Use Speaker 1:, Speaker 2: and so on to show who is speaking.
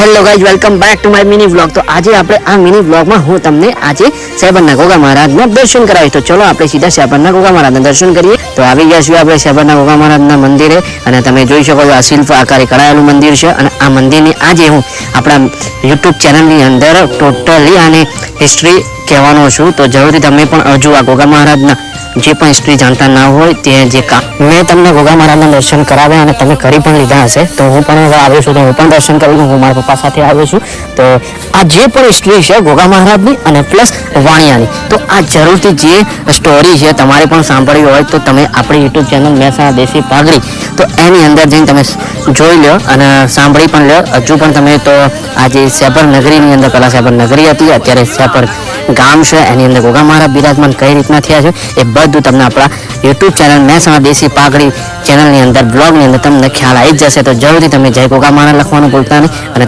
Speaker 1: Hello guys, welcome back to my mini vlog. તો આજે આપણે આ મિની વ્લોગમાં હું તમને આજે સેબરના ગોગા મહારાજના દર્શન કરાવીશ। તો ચલો આપણે સીધા સેબરના ગોગા મહારાજના દર્શન કરીએ। તો આવી ગયા છીએ આપણે સેબરના ગોગા મહારાજના મંદિરે અને તમે જોઈ શકો છો આ શિલ્પ આકારે કરાયેલું મંદિર છે અને આ મંદિરની આજે હું આપણા યુટ્યુબ ચેનલની અંદર ટોટલી આની હિસ્ટ્રી કહેવાનો છું। તો જરૂરથી તમે પણ હજુ આ ગોગા મહારાજના જે પણ હિસ્ટ્રી જાણતા ના હોય તે જે મેં તમને ગોગા મહારાજના દર્શન કરાવ્યા અને તમે કરી પણ લીધા હશે, તો હું પણ હવે આવ્યો છું તો હું પણ દર્શન કરું છું। હું મારા પપ્પા સાથે આવ્યો છું। તો આ જે પણ હિસ્ટ્રી છે ગોગા મહારાજની અને પ્લસ વાણિયાની, તો આ જરૂરથી જે સ્ટોરી છે તમારે પણ સાંભળવી હોય તો તમે આપણી યુટ્યુબ ચેનલ મહેસાણા દેશી પાઘડી તો એની અંદર જઈને તમે જોઈ લો અને સાંભળી પણ લો। હજુ પણ તમે તો આજે સેબર નગરીની અંદર પહેલાં સેબર નગરી હતી, અત્યારે સેબર ગામ છે, એની અંદર ગોગા મહારાજ બિરાજમાન કઈ રીતના થયા છે એ બધું તમને આપણા યુટ્યુબ ચેનલ મહેસાણા દેશી પાઘડી ચેનલની અંદર બ્લોગની અંદર તમને ખ્યાલ આવી જ જશે। તો જરૂરથી તમે જય ગોગા મહારાજ લખવાનું ભૂલતા નહીં અને